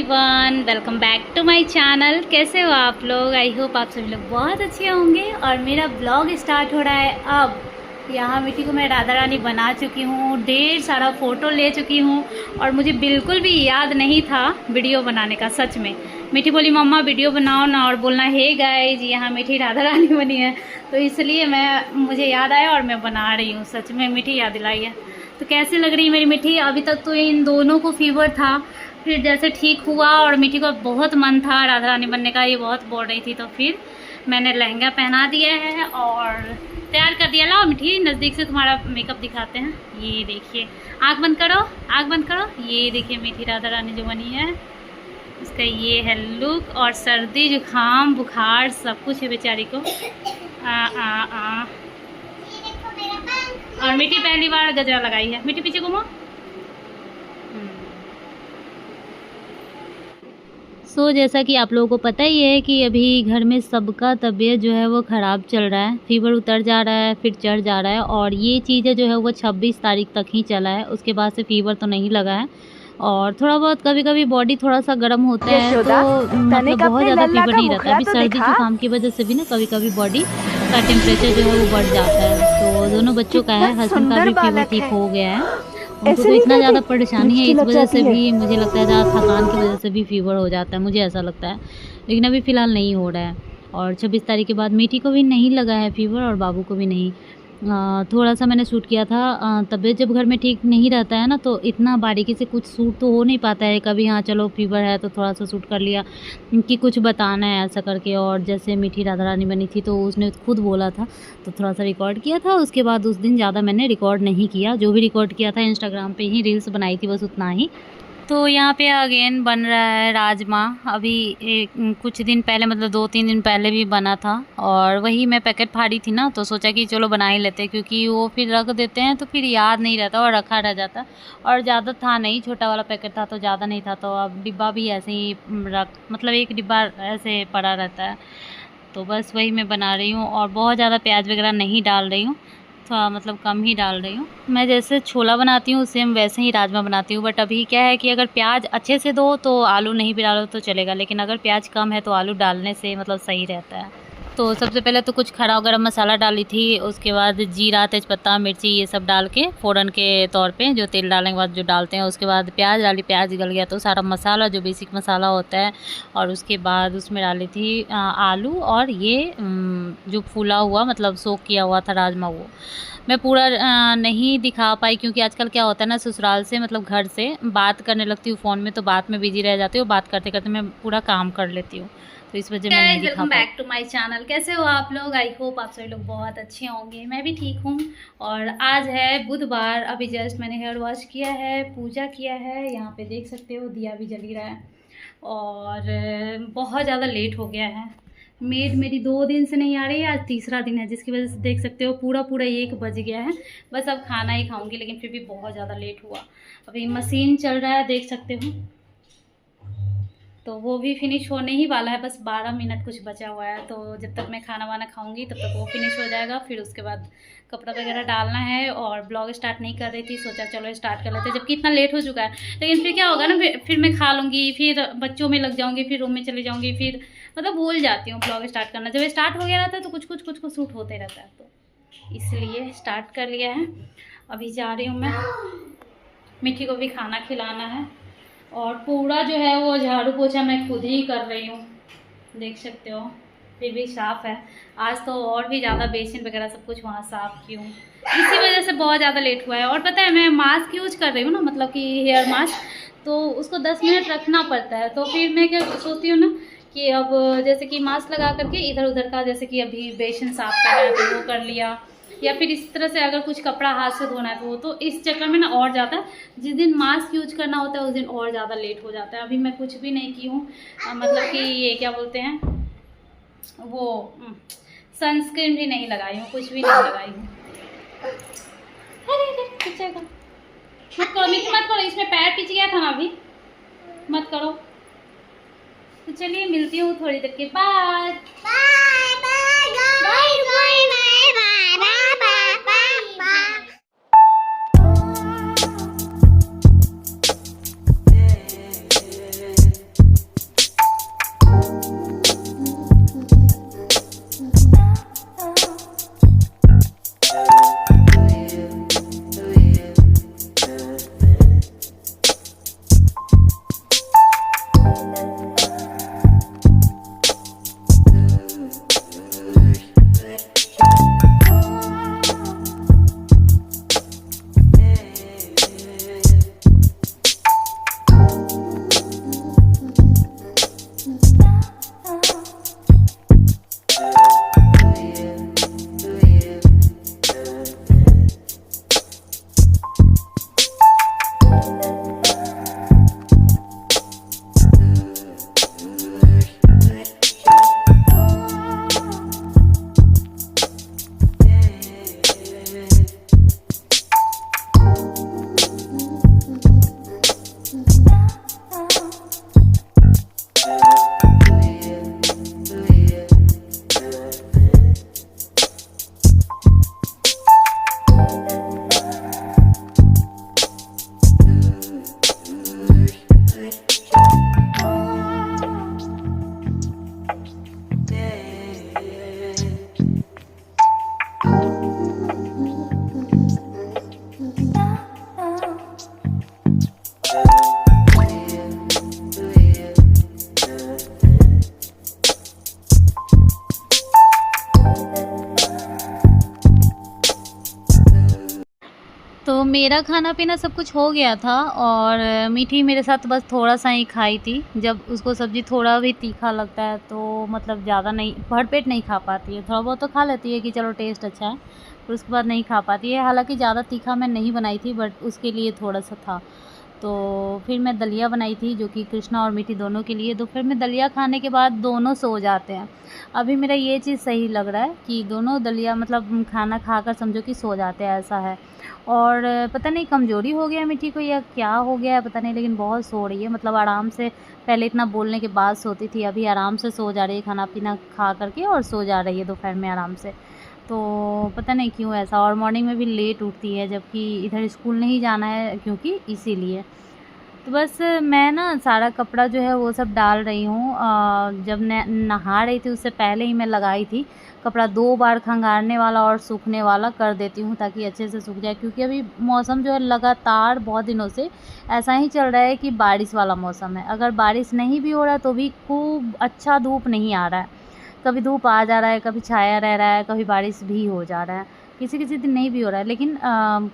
Everyone, welcome back to my channel. कैसे हो आप लोग? आई होप आप सभी लोग बहुत अच्छे होंगे। और मेरा ब्लॉग स्टार्ट हो रहा है अब। यहाँ मिट्टी को मैं राधा रानी बना चुकी हूँ, ढेर सारा फ़ोटो ले चुकी हूँ और मुझे बिल्कुल भी याद नहीं था वीडियो बनाने का। सच में मिट्टी बोली मम्मा वीडियो बनाओ ना और बोलना हे गाइस यहाँ मिट्टी राधा रानी बनी है, तो इसलिए मुझे याद आया और मैं बना रही हूँ। सच में मिट्टी याद दिलाई है। तो कैसी लग रही है मेरी मिट्टी? अभी तक तो इन दोनों को फीवर था, फिर जैसे ठीक हुआ और मिट्टी को बहुत मन था राधा रानी बनने का, ये बहुत बोल रही थी, तो फिर मैंने लहंगा पहना दिया है और तैयार कर दिया। लाओ मिट्टी नज़दीक से तुम्हारा मेकअप दिखाते हैं। ये देखिए, आँख बंद करो, आँख बंद करो। ये देखिए मिट्टी राधा रानी जो बनी है, उसका ये है लुक। और सर्दी जुकाम बुखार सब कुछ है बेचारी को। और मिट्टी पहली बार गजरा लगाई है। मिट्टी पीछे घूमो। सो जैसा कि आप लोगों को पता ही है कि अभी घर में सबका तबीयत जो है वो ख़राब चल रहा है। फीवर उतर जा रहा है, फिर चढ़ जा रहा है। और ये चीज़ें जो है वो 26 तारीख तक ही चला है, उसके बाद से फीवर तो नहीं लगा है। और थोड़ा बहुत कभी कभी बॉडी थोड़ा सा गर्म होता है, तो मतलब बहुत ज़्यादा फीवर नहीं रहता है। अभी सर्दी जुकाम की वजह से भी ना कभी कभी बॉडी का टेम्परेचर जो है वो बढ़ जाता है। तो दोनों बच्चों का है, हस्बैंड का भी फीवर ठीक हो गया है। उनको तो इतना ज़्यादा परेशानी है, इस वजह से भी मुझे लगता है ज़्यादा थकान की वजह से भी फीवर हो जाता है, मुझे ऐसा लगता है। लेकिन अभी फ़िलहाल नहीं हो रहा है। और 26 तारीख के बाद मीठी को भी नहीं लगा है फीवर और बाबू को भी नहीं। थोड़ा सा मैंने शूट किया था। तबीयत जब घर में ठीक नहीं रहता है ना, तो इतना बारीकी से कुछ शूट तो हो नहीं पाता है। कभी हाँ चलो फीवर है तो थोड़ा सा शूट कर लिया कि कुछ बताना है ऐसा करके। और जैसे मीठी राधा रानी बनी थी तो उसने खुद बोला था, तो थोड़ा सा रिकॉर्ड किया था। उसके बाद उस दिन ज़्यादा मैंने रिकॉर्ड नहीं किया, जो भी रिकॉर्ड किया था इंस्टाग्राम पे ही रील्स बनाई थी, बस उतना ही। तो यहाँ पे अगेन बन रहा है राजमा। अभी कुछ दिन पहले, मतलब 2-3 दिन पहले भी बना था, और वही मैं पैकेट फाड़ी थी ना, तो सोचा कि चलो बना ही लेते, क्योंकि वो फिर रख देते हैं तो फिर याद नहीं रहता और रखा रह जाता। और ज़्यादा था नहीं, छोटा वाला पैकेट था तो ज़्यादा नहीं था, तो अब डिब्बा भी ऐसे ही मतलब एक डिब्बा ऐसे पड़ा रहता है। तो बस वही मैं बना रही हूँ और बहुत ज़्यादा प्याज वगैरह नहीं डाल रही हूँ, थोड़ा मतलब कम ही डाल रही हूँ। मैं जैसे छोला बनाती हूँ सेम वैसे ही राजमा बनाती हूँ। बट अभी क्या है कि अगर प्याज अच्छे से दो तो आलू नहीं भी डालो तो चलेगा, लेकिन अगर प्याज कम है तो आलू डालने से मतलब सही रहता है। तो सबसे पहले तो कुछ खड़ा गरम मसाला डाली थी, उसके बाद जीरा तेज़पत्ता मिर्ची ये सब डाल के फ़ोरन के तौर पे, जो तेल डालने के बाद जो डालते हैं। उसके बाद प्याज डाली, प्याज गल गया तो सारा मसाला जो बेसिक मसाला होता है, और उसके बाद उसमें डाली थी आलू और ये जो फूला हुआ मतलब सोक किया हुआ था राजमा, वो मैं पूरा नहीं दिखा पाई, क्योंकि आजकल क्या होता है ना, ससुराल से मतलब घर से बात करने लगती हूँ फ़ोन में, तो बात में बिजी रह जाती हूँ। बात करते करते मैं पूरा काम कर लेती हूँ, तो इस वजह मैं नहीं दिखा पाई। Welcome back to my channel. कैसे हो आप लोग? आई होप आप सभी लोग बहुत अच्छे होंगे। मैं भी ठीक हूँ। और आज है बुधवार। अभी जस्ट मैंने हेयर वॉश किया है, पूजा किया है, यहाँ पे देख सकते हो दिया भी जल रहा है। और बहुत ज़्यादा लेट हो गया है। मेड मेरी 2 दिन से नहीं आ रही है, आज तीसरा दिन है, जिसकी वजह से देख सकते हो पूरा 1 बज गया है। बस अब खाना ही खाऊंगी, लेकिन फिर भी बहुत ज़्यादा लेट हुआ। अभी मशीन चल रहा है, देख सकते हो, तो वो भी फिनिश होने ही वाला है। बस 12 मिनट कुछ बचा हुआ है, तो जब तक मैं खाना वाना खाऊंगी तब तक वो फिनिश हो जाएगा। फिर उसके बाद कपड़ा वगैरह डालना है। और ब्लॉग स्टार्ट नहीं कर रही थी, सोचा चलो स्टार्ट कर लेते, जबकि इतना लेट हो चुका है। लेकिन फिर क्या होगा ना, फिर मैं खा लूँगी, फिर बच्चों में लग जाऊँगी, फिर रूम में चली जाऊँगी, फिर मतलब भूल जाती हूँ ब्लॉग स्टार्ट करना। जब स्टार्ट हो गया रहता है तो कुछ कुछ शूट होते रहता है, तो इसलिए स्टार्ट कर लिया है। अभी जा रही हूँ मैं, मिट्टी को भी खाना खिलाना है। और पूरा जो है वो झाड़ू पोछा मैं खुद ही कर रही हूँ, देख सकते हो, फिर भी साफ़ है। आज तो और भी ज़्यादा बेसिन वगैरह सब कुछ वहाँ साफ़ की हूँ, इसी वजह से बहुत ज़्यादा लेट हुआ है। और पता है मैं मास्क यूज कर रही हूँ ना, मतलब कि हेयर मास्क, तो उसको 10 मिनट रखना पड़ता है। तो फिर मैं क्या सोचती हूँ ना कि अब जैसे कि मास्क लगा करके इधर उधर का, जैसे कि अभी बेसिन साफ़ करना है तो वो कर लिया, या फिर इस तरह से अगर कुछ कपड़ा हाथ से धोना है तो इस चक्कर में ना और ज़्यादा, जिस दिन मास्क यूज करना होता है उस दिन और ज़्यादा लेट हो जाता है। अभी मैं कुछ भी नहीं की हूँ, मतलब कि ये क्या बोलते हैं वो सनस्क्रीन भी नहीं लगाई हूँ, कुछ भी नहीं लगाई हूँ। मत करो मीठी, मत करो, इसमें पैर पिच गया था ना, अभी मत करो। तो चलिए मिलती हूँ थोड़ी देर के बाद। Bye bye bye bye bye. मेरा खाना पीना सब कुछ हो गया था और मीठी मेरे साथ बस थोड़ा-सा ही खाई थी। जब उसको सब्ज़ी थोड़ा भी तीखा लगता है तो मतलब ज़्यादा नहीं, भरपेट नहीं खा पाती है। थोड़ा बहुत तो खा लेती है कि चलो टेस्ट अच्छा है, फिर उसके बाद नहीं खा पाती है। हालाँकि ज़्यादा तीखा मैं नहीं बनाई थी, बट उसके लिए थोड़ा-सा था। तो फिर मैं दलिया बनाई थी, जो कि कृष्णा और मीठी दोनों के लिए। दोपहर में दलिया खाने के बाद दोनों सो जाते हैं। अभी मेरा ये चीज़ सही लग रहा है कि दोनों दलिया मतलब खाना खाकर समझो कि सो जाते हैं, ऐसा है। और पता नहीं कमज़ोरी हो गया है मीठी को या क्या हो गया है पता नहीं, लेकिन बहुत सो रही है। मतलब आराम से, पहले इतना बोलने के बाद सोती थी, अभी आराम से सो जा रही है, खाना-पीना खा कर के और सो जा रही है दोपहर में आराम से। तो पता नहीं क्यों ऐसा, और मॉर्निंग में भी लेट उठती है, जबकि इधर स्कूल नहीं जाना है क्योंकि इसीलिए। तो बस मैं ना सारा कपड़ा जो है वो सब डाल रही हूँ। जब मैं नहा रही थी उससे पहले ही मैं लगाई थी कपड़ा, 2 बार खंगालने वाला और सूखने वाला कर देती हूँ ताकि अच्छे से सूख जाए, क्योंकि अभी मौसम जो है लगातार बहुत दिनों से ऐसा ही चल रहा है कि बारिश वाला मौसम है। अगर बारिश नहीं भी हो रहा है तो भी खूब अच्छा धूप नहीं आ रहा है। कभी धूप आ जा रहा है, कभी छाया रह रहा है, कभी बारिश भी हो जा रहा है। किसी-किसी दिन नहीं भी हो रहा है, लेकिन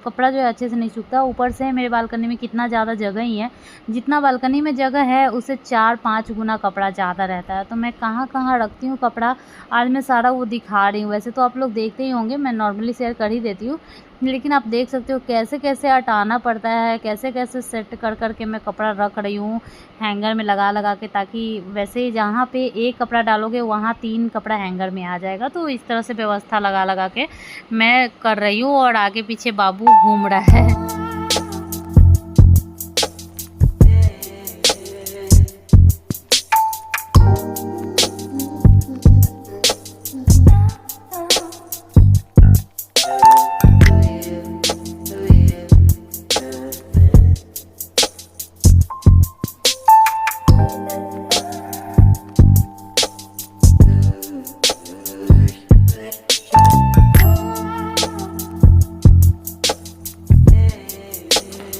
कपड़ा जो है अच्छे से नहीं सूखता। ऊपर से मेरे बालकनी में कितना ज़्यादा जगह ही है, जितना बालकनी में जगह है उससे 4-5 गुना कपड़ा ज़्यादा रहता है। तो मैं कहाँ-कहाँ रखती हूँ कपड़ा, आज मैं सारा वो दिखा रही हूँ। वैसे तो आप लोग देखते ही होंगे, मैं नॉर्मली शेयर कर ही देती हूँ, लेकिन आप देख सकते हो कैसे-कैसे हटाना पड़ता है, कैसे-कैसे सेट कर के मैं कपड़ा रख रही हूँ हैंगर में लगा के, ताकि वैसे जहाँ पे एक कपड़ा डालोगे वहाँ 3 कपड़ा हैंगर में आ जाएगा। तो इस तरह से व्यवस्था लगा के मैं कर रही हूँ और आगे पीछे बाबू घूम रहा है।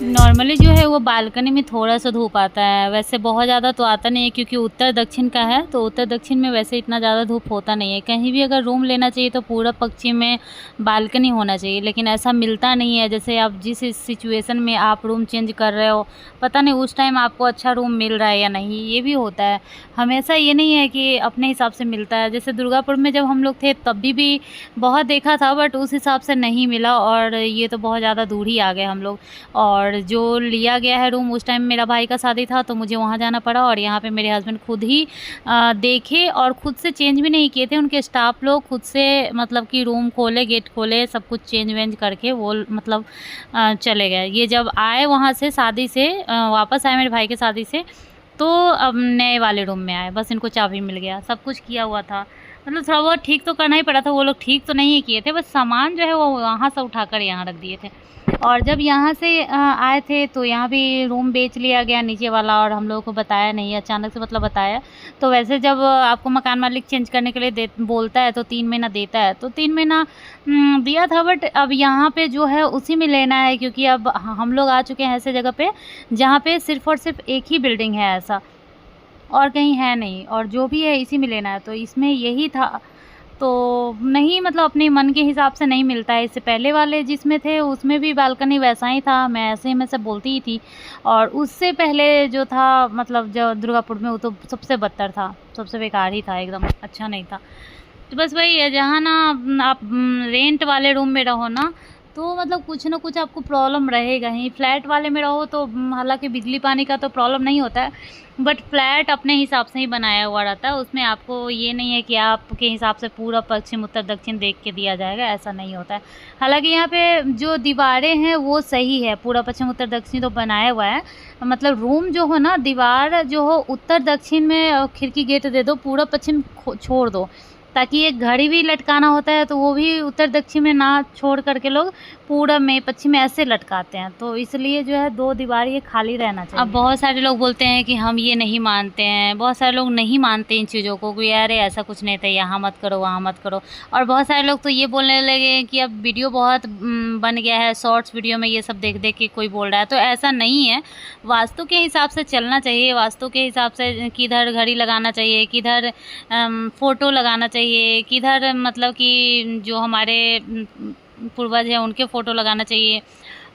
नॉर्मली जो है वो बालकनी में थोड़ा-सा धूप आता है, वैसे बहुत ज़्यादा तो आता नहीं है क्योंकि उत्तर-दक्षिण का है, तो उत्तर-दक्षिण में वैसे इतना ज़्यादा धूप होता नहीं है। कहीं भी अगर रूम लेना चाहिए तो पूरब पश्चिम में बालकनी होना चाहिए, लेकिन ऐसा मिलता नहीं है। जैसे आप जिस सिचुएशन में आप रूम चेंज कर रहे हो, पता नहीं उस टाइम आपको अच्छा रूम मिल रहा है या नहीं, ये भी होता है। हमेशा ये नहीं है कि अपने हिसाब से मिलता है। जैसे दुर्गापुर में जब हम लोग थे तब भी बहुत देखा था, बट उस हिसाब से नहीं मिला, और ये तो बहुत ज़्यादा दूर ही आ गए हम लोग। और जो लिया गया है रूम, उस टाइम मेरा भाई का शादी था तो मुझे वहाँ जाना पड़ा, और यहाँ पे मेरे हस्बैंड खुद ही देखे और खुद से चेंज भी नहीं किए थे। उनके स्टाफ लोग खुद से मतलब कि रूम खोले, गेट खोले, सब कुछ चेंज वेंज करके वो मतलब चले गए। ये जब आए वहाँ से शादी से वापस आए मेरे भाई के शादी से, तो अब नए वाले रूम में आए, बस इनको चाबी मिल गया। सब कुछ किया हुआ था, मतलब थोड़ा बहुत ठीक तो करना ही पड़ा था। वो लोग ठीक तो नहीं किए थे, बस सामान जो है वो वहाँ से उठाकर यहाँ रख दिए थे। और जब यहाँ से आए थे तो यहाँ भी रूम बेच लिया गया नीचे वाला, और हम लोगों को बताया नहीं, अचानक से मतलब बताया। तो वैसे जब आपको मकान मालिक चेंज करने के लिए बोलता है तो 3 महीना देता है, तो 3 महीना दिया था, बट अब यहाँ पे जो है उसी में लेना है, क्योंकि अब हम लोग आ चुके हैं ऐसे जगह पे जहाँ पे सिर्फ़ और सिर्फ एक ही बिल्डिंग है ऐसा, और कहीं है नहीं, और जो भी है इसी में लेना है। तो इसमें यही था, तो नहीं मतलब अपने मन के हिसाब से नहीं मिलता है। इससे पहले वाले जिसमें थे उसमें भी बालकनी वैसा ही था, मैं ऐसे ही में से बोलती ही थी। और उससे पहले जो था मतलब जो दुर्गापुर में, वो तो सबसे बदतर था, सबसे बेकार ही था, एकदम अच्छा नहीं था। तो बस वही है, जहाँ ना आप रेंट वाले रूम में रहो ना, तो मतलब कुछ ना कुछ आपको प्रॉब्लम रहेगा ही। फ्लैट वाले में रहो तो हालांकि बिजली पानी का तो प्रॉब्लम नहीं होता है, बट फ्लैट अपने हिसाब से ही बनाया हुआ रहता है। उसमें आपको ये नहीं है कि आपके हिसाब से पूरा पश्चिम उत्तर दक्षिण देख के दिया जाएगा, ऐसा नहीं होता है। हालांकि यहाँ पे जो दीवारें हैं वो सही है, पूरा पश्चिम उत्तर दक्षिण तो बनाया हुआ है। मतलब रूम जो हो ना, दीवार जो हो उत्तर दक्षिण में खिड़की गेट दे दो, पूरा पश्चिम छोड़ दो, ताकि एक घड़ी भी लटकाना होता है तो वो भी उत्तर दक्षिण में ना छोड़ करके लोग पूरब में पश्चिम में ऐसे लटकाते हैं। तो इसलिए जो है 2 दीवार ये खाली रहना चाहिए। अब बहुत सारे लोग बोलते हैं कि हम ये नहीं मानते हैं, बहुत सारे लोग नहीं मानते इन चीज़ों को कि अरे ऐसा कुछ नहीं था, यहाँ मत करो वहाँ मत करो। और बहुत सारे लोग तो ये बोलने लगे कि अब वीडियो बहुत बन गया है, शॉर्ट्स वीडियो में ये सब देख देख के कोई बोल रहा है, तो ऐसा नहीं है। वास्तु के हिसाब से चलना चाहिए, वास्तु के हिसाब से किधर घड़ी लगाना चाहिए, किधर फ़ोटो लगाना चाहिए, किधर मतलब कि जो हमारे पूर्वज हैं उनके फ़ोटो लगाना चाहिए।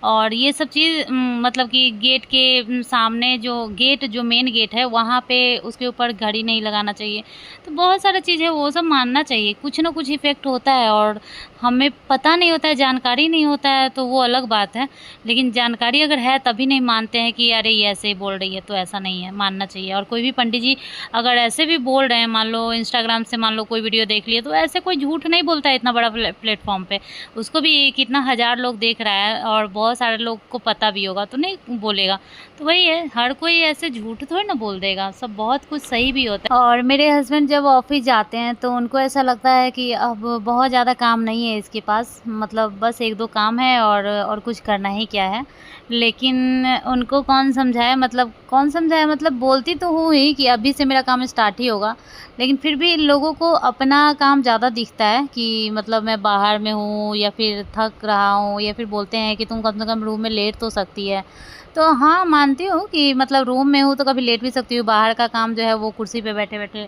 और ये सब चीज़ मतलब कि गेट के सामने जो मेन गेट है वहाँ पे उसके ऊपर घड़ी नहीं लगाना चाहिए। तो बहुत सारी चीज़ है वो सब मानना चाहिए, कुछ ना कुछ इफ़ेक्ट होता है और हमें पता नहीं होता है, जानकारी नहीं होता है तो वो अलग बात है। लेकिन जानकारी अगर है तभी नहीं मानते हैं कि अरे ये ऐसे ही बोल रही है, तो ऐसा नहीं है, मानना चाहिए। और कोई भी पंडित जी अगर ऐसे भी बोल रहे हैं, मान लो इंस्टाग्राम से मान लो कोई वीडियो देख लिए, तो ऐसे कोई झूठ नहीं बोलता है इतना बड़ा प्लेटफ़ॉर्म पे। उसको भी कितना हज़ार लोग देख रहा है और बहुत सारे लोग को पता भी होगा, तो नहीं बोलेगा। तो वही है, हर कोई ऐसे झूठ थोड़ी ना बोल देगा, सब बहुत कुछ सही भी होता है। और मेरे हस्बैंड जब ऑफ़िस जाते हैं तो उनको ऐसा लगता है कि अब बहुत ज़्यादा काम नहीं है इसके पास, मतलब बस 1-2 काम है और कुछ करना ही क्या है। लेकिन उनको कौन समझाए, मतलब बोलती तो हूँ ही कि अभी से मेरा काम स्टार्ट ही होगा। लेकिन फिर भी लोगों को अपना काम ज़्यादा दिखता है कि मतलब मैं बाहर में हूँ या फिर थक रहा हूँ, या फिर बोलते हैं कि तुम कम से कम रूम में लेट तो सकती है। तो हाँ, मानती हूँ कि मतलब रूम में हूँ तो कभी लेट भी सकती हूँ, बाहर का काम जो है वो कुर्सी पे बैठे-बैठे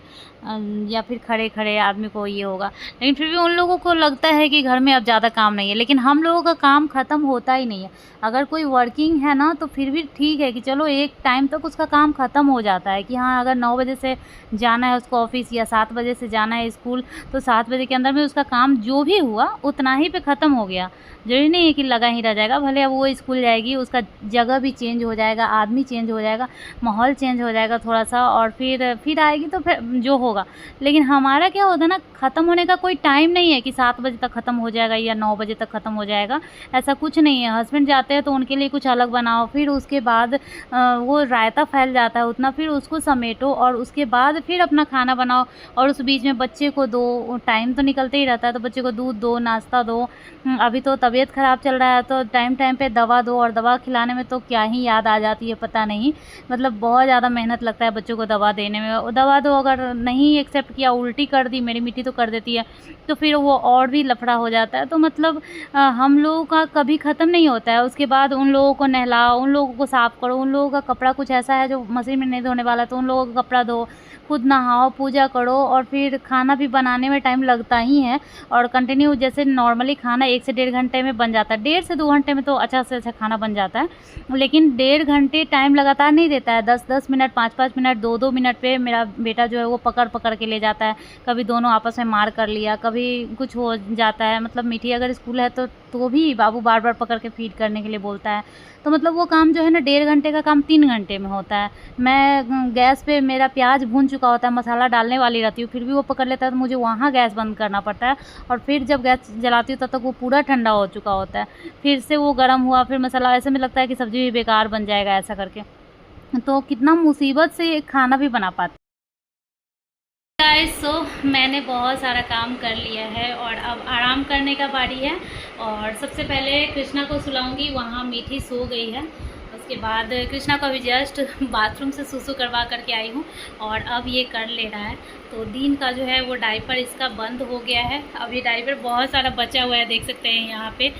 या फिर खड़े-खड़े आदमी को ये होगा। लेकिन फिर भी उन लोगों को लगता है कि घर में अब ज़्यादा काम नहीं है, लेकिन हम लोगों का काम ख़त्म होता ही नहीं है। अगर कोई वर्किंग है ना तो फिर भी ठीक है कि चलो एक टाइम तक उसका काम ख़त्म हो जाता है कि हाँ, अगर 9 बजे से जाना है उसको ऑफ़िस या 7 बजे से जाना है स्कूल, तो 7 बजे के अंदर में उसका काम जो भी हुआ उतना ही पे ख़त्म हो गया। ज़रूरी नहीं है कि लगा ही रह जाएगा, भले अब वो स्कूल जाएगी, उसका जगह भी चेंज हो जाएगा, आदमी चेंज हो जाएगा, माहौल चेंज हो जाएगा थोड़ा-सा, और फिर आएगी तो फिर जो होगा। लेकिन हमारा क्या होता है ना, ख़त्म होने का कोई टाइम नहीं है कि 7 बजे तक ख़त्म हो जाएगा या 9 बजे तक ख़त्म हो जाएगा, ऐसा कुछ नहीं है। हस्बैंड जाते हैं तो उनके लिए कुछ अलग बनाओ, फिर उसके बाद वो रायता फैल जाता है उतना, फिर उसको समेटो और उसके बाद फिर अपना खाना बनाओ, और उस बीच में बच्चे को दो, टाइम तो निकलते ही रहता है, तो बच्चे को दूध दो, नाश्ता दो। अभी तो तबीयत ख़राब चल रहा है तो टाइम-टाइम पे दवा दो, और दवा खिलाने में तो क्या ही याद आ जाती है पता नहीं। मतलब बहुत ज़्यादा मेहनत लगता है बच्चों को दवा देने में। और दवा दो, अगर नहीं एक्सेप्ट किया, उल्टी कर दी, मेरी मिट्टी तो कर देती है, तो फिर वो और भी लफड़ा हो जाता है। तो मतलब हम लोगों का कभी ख़त्म नहीं होता है। उसके बाद उन लोगों को नहलाओ, उन लोगों को साफ़ करो, उन लोगों का कपड़ा कुछ ऐसा है जो मशीन में नहीं धोने वाला, तो उन लोगों का कपड़ा धो, खुद नहाओ, पूजा करो, और फिर खाना भी बनाने में टाइम लगता ही है। और कंटिन्यू जैसे नॉर्मली खाना 1 से डेढ़ घंटे में बन जाता है, 1.5 से 2 घंटे में तो अच्छा से अच्छा खाना बन जाता है। लेकिन 1.5 घंटे टाइम लगातार नहीं देता है, 10-10 मिनट, 5-5 मिनट, 2-2 मिनट पे मेरा बेटा जो है वो पकड़-पकड़ के ले जाता है। कभी दोनों आपस में मार कर लिया, कभी कुछ हो जाता है, मतलब मीठी अगर स्कूल है तो भी बाबू बार-बार पकड़ के फ़ीड करने के लिए बोलता है। तो मतलब वो काम जो है ना, 1.5 घंटे का काम 3 घंटे में होता है। मैं गैस पे मेरा प्याज भून चुका होता है, मसाला डालने वाली रहती हूँ, फिर भी वो पकड़ लेता है तो मुझे वहाँ गैस बंद करना पड़ता है, और फिर जब गैस जलाती हूँ तब तक वो पूरा ठंडा हो चुका होता है। फिर से वो गरम हुआ, फिर मसाला, ऐसे में लगता है कि सब्ज़ी भी बेकार बन जाएगा ऐसा करके। तो कितना मुसीबत से खाना भी बना पाती। गाइस, सो मैंने बहुत सारा काम कर लिया है और अब आराम करने का बारी है। और सबसे पहले कृष्णा को सुलाऊंगी, वहाँ मीठी सो गई है। उसके बाद कृष्णा को अभी जस्ट बाथरूम से सुसु करवा करके आई हूँ और अब ये कर ले रहा है। तो दिन का जो है वो डायपर इसका बंद हो गया है। अब ये डायपर बहुत सारा बचा हुआ है, देख सकते हैं यहाँ पे,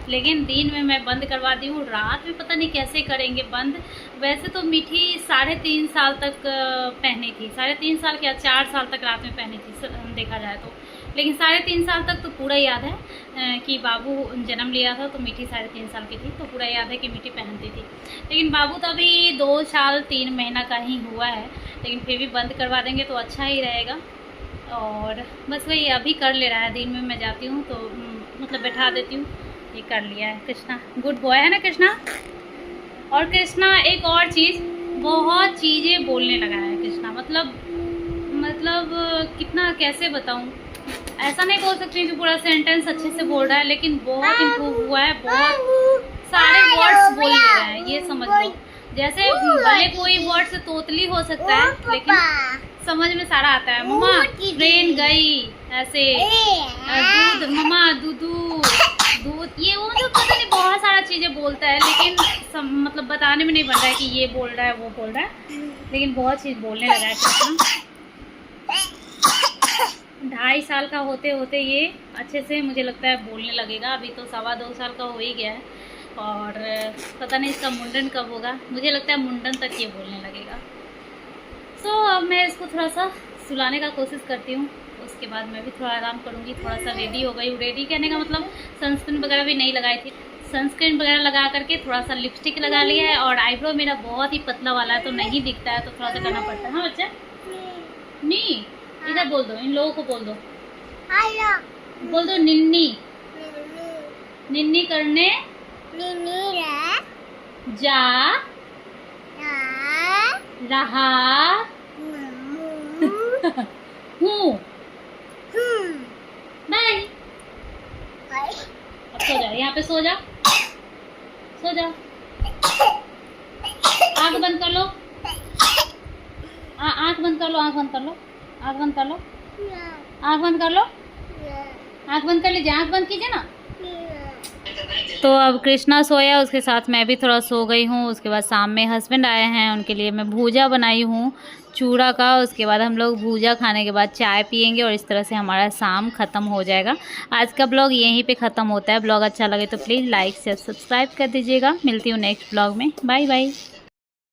लेकिन दिन में मैं बंद करवा दी हूँ, रात में पता नहीं कैसे करेंगे बंद। वैसे तो मीठी 3.5 साल तक पहनी थी, 3.5 साल क्या 4 साल तक रात में पहनी थी देखा जाए तो। लेकिन 3.5 साल तक तो पूरा याद है कि बाबू जन्म लिया था तो मीठी 3.5 साल की थी, तो पूरा याद है कि मीठी पहनती थी। लेकिन बाबू तो अभी 2 साल 3 महीना का ही हुआ है, लेकिन फिर भी बंद करवा देंगे तो अच्छा ही रहेगा। और बस वही अभी कर ले रहा है, दिन में मैं जाती हूँ तो मतलब बैठा देती हूँ। ये कर लिया है कृष्णा, गुड बॉय है ना कृष्णा। और कृष्णा एक और चीज़, बहुत चीज़ें बोलने लगा है कृष्णा, मतलब कितना कैसे बताऊँ, ऐसा नहीं बोल सकती कि पूरा सेंटेंस अच्छे से बोल रहा है, लेकिन बहुत इम्प्रूव हुआ है, बहुत सारे वर्ड्स बोल ले रहा है, ये समझ लो। जैसे भले कोई वर्ड से तोतली हो सकता है, लेकिन समझ में सारा आता है। मम्मा ट्रेन गई, ऐसे दूध, मम्मा दूधू दूध, ये वो मतलब पता नहीं बहुत सारा चीज़ें बोलता है, लेकिन मतलब बताने में नहीं बन रहा है कि ये बोल रहा है वो बोल रहा है, लेकिन बहुत चीज़ बोलने लगा है कृष्णा। 2.5 साल का होते होते ये अच्छे से मुझे लगता है बोलने लगेगा। अभी तो 2.25 साल का हो ही गया है, और पता नहीं इसका मुंडन कब होगा, मुझे लगता है मुंडन तक ये बोलने लगेगा। सो अब मैं इसको थोड़ा सा सुलाने का कोशिश करती हूँ, उसके बाद मैं भी थोड़ा आराम करूँगी। थोड़ा सा रेडी हो गई हूँ, रेडी कहने का मतलब सनस्क्रीन वगैरह भी नहीं लगाई थी। सनस्क्रीन वगैरह लगा करके थोड़ा सा लिपस्टिक लगा लिया है और आईब्रो मेरा बहुत ही पतला वाला है तो नहीं दिखता है, तो थोड़ा सा करना पड़ता है। हाँ बच्चा, नी इधर बोल दो, इन लोगों को बोल दो, बोल दो निन्नी। निन्नी करने जा रहा हूँ। बाय। अब सो जा, यहाँ पे सो जा, सो जा। आँख बंद कर लो, आँख बंद कर लो, आँख बंद कर लो, आँख बंद कर लो, आँख बंद कर लो, आँख बंद कर लीजिए, आँख बंद कीजिए ना। तो अब कृष्णा सोया, उसके साथ मैं भी थोड़ा सो गई हूँ। उसके बाद शाम में हस्बैंड आए हैं, उनके लिए मैं भूजा बनाई हूँ चूड़ा का। उसके बाद हम लोग भूजा खाने के बाद चाय पियेंगे और इस तरह से हमारा शाम ख़त्म हो जाएगा। आज का ब्लॉग यहीं पे ख़त्म होता है। ब्लॉग अच्छा लगे तो प्लीज़ लाइक शेयर सब्सक्राइब कर दीजिएगा। मिलती हूँ नेक्स्ट ब्लॉग में। Bye bye.